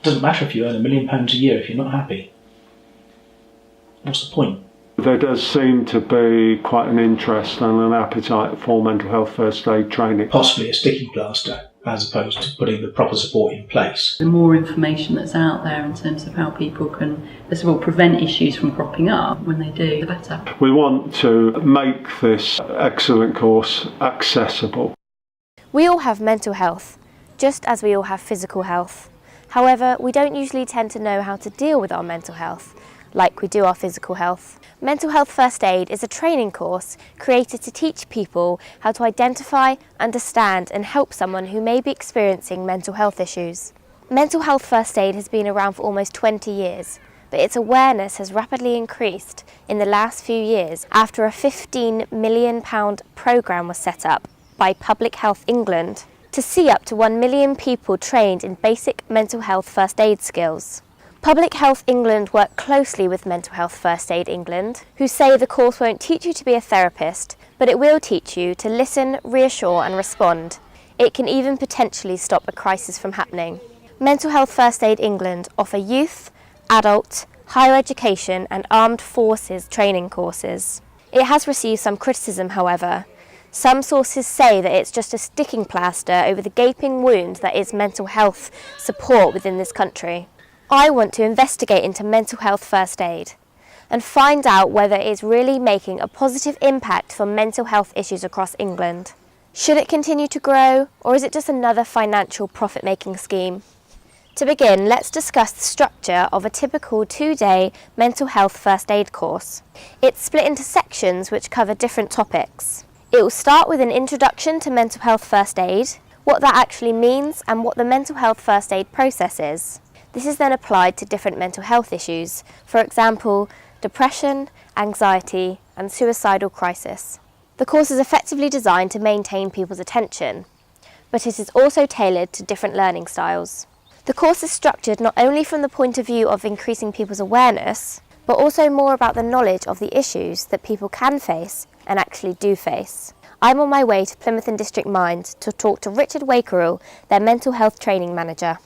It doesn't matter if you earn £1 million a year if you're not happy. What's the point? There does seem to be quite an interest and an appetite for mental health first aid training. Possibly a sticking plaster, as opposed to putting the proper support in place. The more information that's out there in terms of how people can, first of all, prevent issues from cropping up, when they do, the better. We want to make this excellent course accessible. We all have mental health, just as we all have physical health. However, we don't usually tend to know how to deal with our mental health, like we do our physical health. Mental Health First Aid is a training course created to teach people how to identify, understand and help someone who may be experiencing mental health issues. Mental Health First Aid has been around for almost 20 years, but its awareness has rapidly increased in the last few years after a £15 million programme was set up by Public Health England to see up to 1 million people trained in basic mental health first aid skills. Public Health England work closely with Mental Health First Aid England, who say the course won't teach you to be a therapist, but it will teach you to listen, reassure and respond. It can even potentially stop a crisis from happening. Mental Health First Aid England offer youth, adult, higher education and armed forces training courses. It has received some criticism, however. Some sources say that it's just a sticking plaster over the gaping wound that is mental health support within this country. I want to investigate into mental health first aid and find out whether it is really making a positive impact for mental health issues across England. Should it continue to grow, or is it just another financial profit-making scheme? To begin, let's discuss the structure of a typical 2-day mental health first aid course. It's split into sections which cover different topics. It will start with an introduction to mental health first aid, what that actually means and what the mental health first aid process is. This is then applied to different mental health issues, for example, depression, anxiety and suicidal crisis. The course is effectively designed to maintain people's attention, but it is also tailored to different learning styles. The course is structured not only from the point of view of increasing people's awareness, but also more about the knowledge of the issues that people can face and actually do face. I'm on my way to Plymouth and District Mind to talk to Richard Wakerall, their mental health training manager.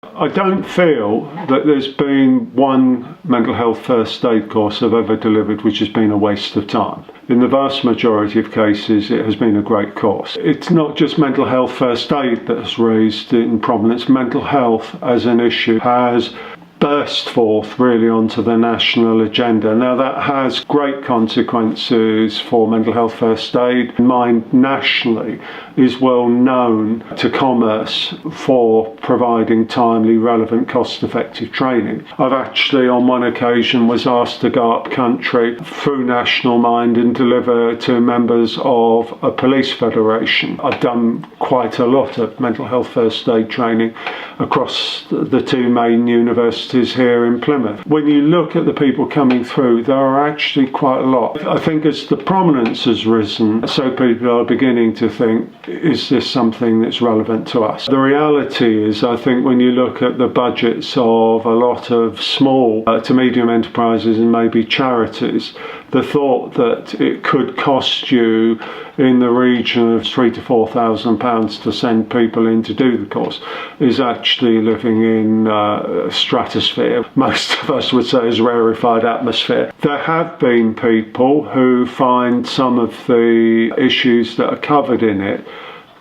I don't feel that there's been one mental health first aid course I've ever delivered which has been a waste of time. In the vast majority of cases it has been a great course. It's not just mental health first aid that has raised in prominence. Mental health as an issue has burst forth really onto the national agenda. Now that has great consequences for mental health first aid. Mind nationally is well known to commerce for providing timely, relevant, cost-effective training. I've actually on one occasion was asked to go up country through National Mind and deliver to members of a police federation. I've done quite a lot of mental health first aid training across the two main universities here in Plymouth. When you look at the people coming through, there are actually quite a lot. I think as the prominence has risen, so people are beginning to think, is this something that's relevant to us? The reality is, I think when you look at the budgets of a lot of small to medium enterprises and maybe charities, the thought that it could cost you in the region of £3,000 to £4,000 to send people in to do the course is actually living in stratosphere. Most of us would say is rarefied atmosphere. There have been people who find some of the issues that are covered in it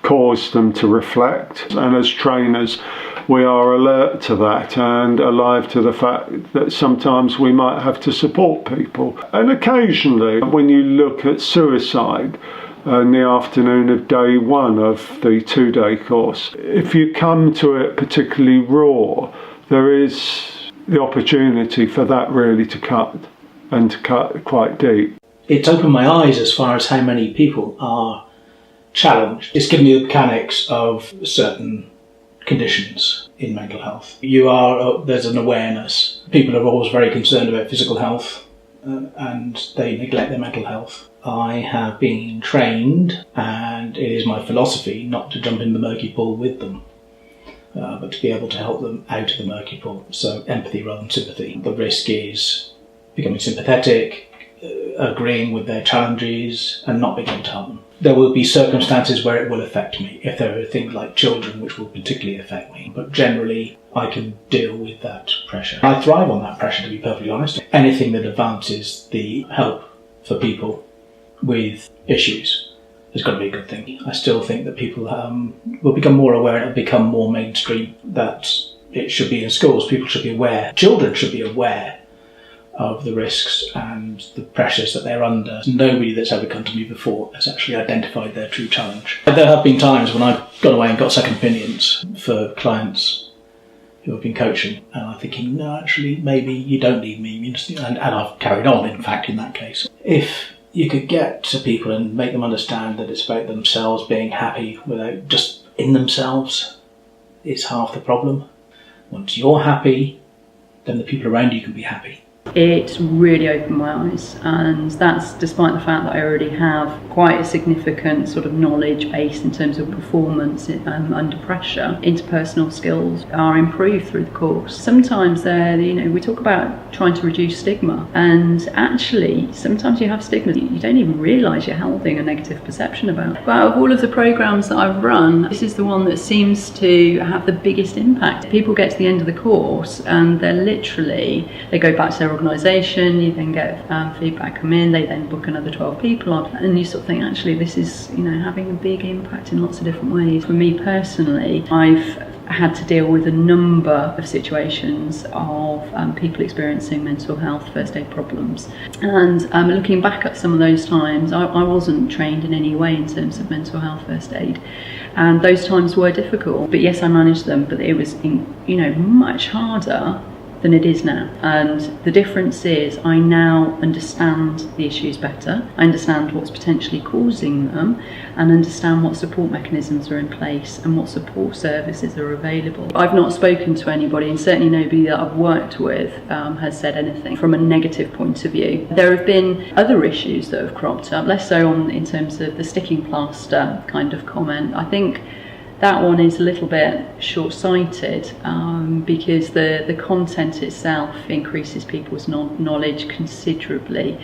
cause them to reflect, and as trainers we are alert to that and alive to the fact that sometimes we might have to support people. And occasionally when you look at suicide in the afternoon of day one of the 2-day course, if you come to it particularly raw, there is the opportunity for that really to cut, and to cut quite deep. It's opened my eyes as far as how many people are challenged. It's given me the mechanics of certain conditions in mental health. There's an awareness. People are always very concerned about physical health and they neglect their mental health. I have been trained, and it is my philosophy not to jump in the murky pool with them, but to be able to help them out of the murky pool. So empathy rather than sympathy. The risk is becoming sympathetic, agreeing with their challenges and not being able to help them. There will be circumstances where it will affect me, if there are things like children which will particularly affect me, but generally I can deal with that pressure. I thrive on that pressure, to be perfectly honest. Anything that advances the help for people with issues has got to be a good thing. I still think that people will become more aware and become more mainstream, that it should be in schools. People should be aware. Children should be aware of the risks and the pressures that they're under. Nobody that's ever come to me before has actually identified their true challenge. There have been times when I've gone away and got second opinions for clients who have been coaching, and I'm thinking, no, actually, maybe you don't need me. And I've carried on, in fact, in that case. If you could get to people and make them understand that it's about themselves being happy without just in themselves, it's half the problem. Once you're happy, then the people around you can be happy. It really opened my eyes, and that's despite the fact that I already have quite a significant sort of knowledge base in terms of performance under pressure. Interpersonal skills are improved through the course. Sometimes we talk about trying to reduce stigma, and actually sometimes you have stigma that you don't even realise you're holding a negative perception about. But out of all of the programmes that I've run, this is the one that seems to have the biggest impact. People get to the end of the course and they go back to their organisation, you then get feedback come in, they then book another 12 people on, and you sort of think, actually, this is having a big impact in lots of different ways. For me personally, I've had to deal with a number of situations of people experiencing mental health first aid problems, and looking back at some of those times, I wasn't trained in any way in terms of mental health first aid, and those times were difficult, but yes, I managed them, but it was much harder than it is now. And the difference is I now understand the issues better, I understand what's potentially causing them, and understand what support mechanisms are in place and what support services are available. I've not spoken to anybody, and certainly nobody that I've worked with has said anything from a negative point of view. There have been other issues that have cropped up, less so in terms of the sticking plaster kind of comment. I think that one is a little bit short-sighted because the content itself increases people's knowledge considerably,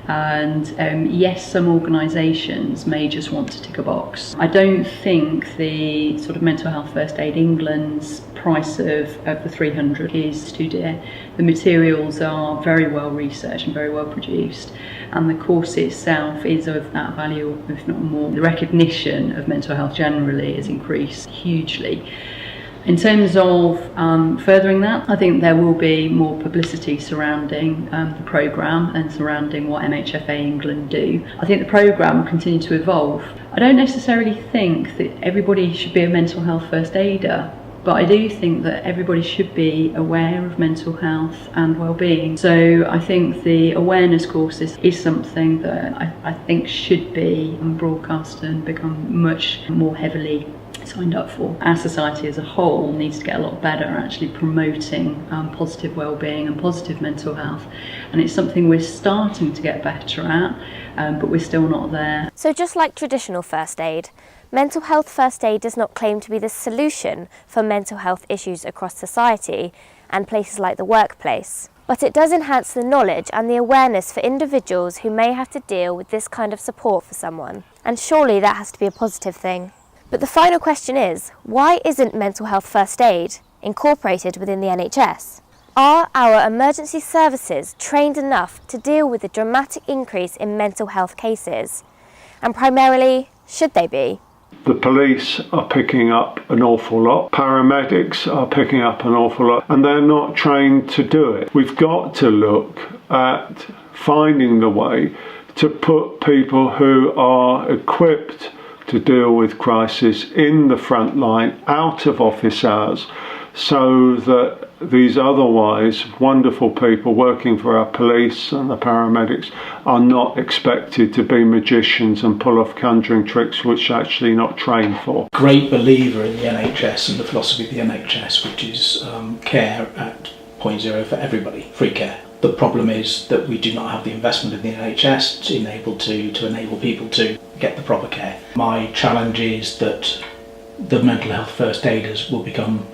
and yes, some organisations may just want to tick a box. I don't think the sort of Mental Health First Aid England's price of the 300 is too dear. The materials are very well researched and very well produced, and the course itself is of that value, if not more. The recognition of mental health generally has increased hugely. In terms of furthering that, I think there will be more publicity surrounding the programme and surrounding what MHFA England do. I think the programme will continue to evolve. I don't necessarily think that everybody should be a mental health first aider, but I do think that everybody should be aware of mental health and well-being. So I think the awareness courses is something that I think should be broadcast and become much more heavily signed up for. Our society as a whole needs to get a lot better at actually promoting positive well-being and positive mental health, and it's something we're starting to get better at, but we're still not there. So just like traditional first aid, mental health first aid does not claim to be the solution for mental health issues across society and places like the workplace, but it does enhance the knowledge and the awareness for individuals who may have to deal with this kind of support for someone, and surely that has to be a positive thing. But the final question is, why isn't mental health first aid incorporated within the NHS? Are our emergency services trained enough to deal with the dramatic increase in mental health cases? And primarily, should they be? The police are picking up an awful lot. Paramedics are picking up an awful lot, and they're not trained to do it. We've got to look at finding the way to put people who are equipped to deal with crisis in the front line, out of office hours, so that these otherwise wonderful people working for our police and the paramedics are not expected to be magicians and pull off conjuring tricks which they're actually not trained for. Great believer in the NHS and the philosophy of the NHS, which is care at point zero for everybody, free care. The problem is that we do not have the investment in the NHS to enable people to get the proper care. My challenge is that the mental health first aiders will become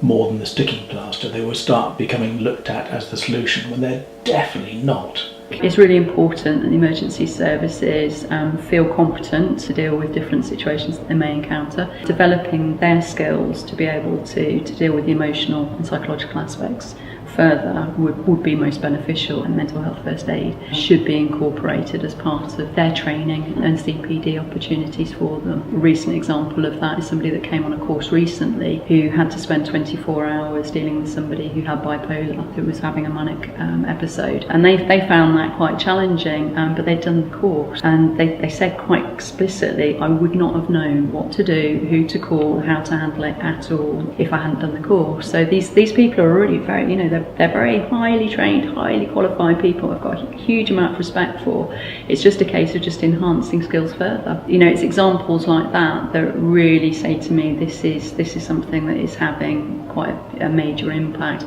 more than the sticking plaster. They will start becoming looked at as the solution when they're definitely not. It's really important that the emergency services feel competent to deal with different situations that they may encounter. Developing their skills to be able to deal with the emotional and psychological aspects further would be most beneficial, and mental health first aid should be incorporated as part of their training and CPD opportunities for them. A recent example of that is somebody that came on a course recently who had to spend 24 hours dealing with somebody who had bipolar, who was having a manic episode, and they found that quite challenging, but they'd done the course, and they said quite explicitly, I would not have known what to do, who to call, how to handle it at all if I hadn't done the course. So these people are already very, they're very highly trained, highly qualified people I've got a huge amount of respect for. It's just a case of just enhancing skills further. It's examples like that that really say to me this is something that is having quite a major impact.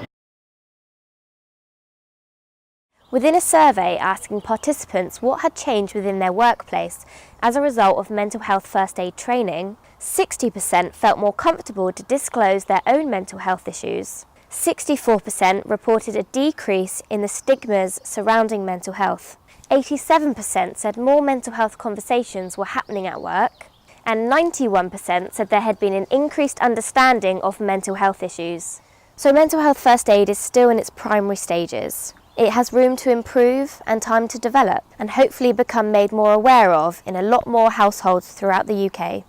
Within a survey asking participants what had changed within their workplace as a result of mental health first aid training, 60% felt more comfortable to disclose their own mental health issues. 64% reported a decrease in the stigmas surrounding mental health. 87% said more mental health conversations were happening at work, and 91% said there had been an increased understanding of mental health issues. So mental health first aid is still in its primary stages. It has room to improve and time to develop, and hopefully become made more aware of in a lot more households throughout the UK.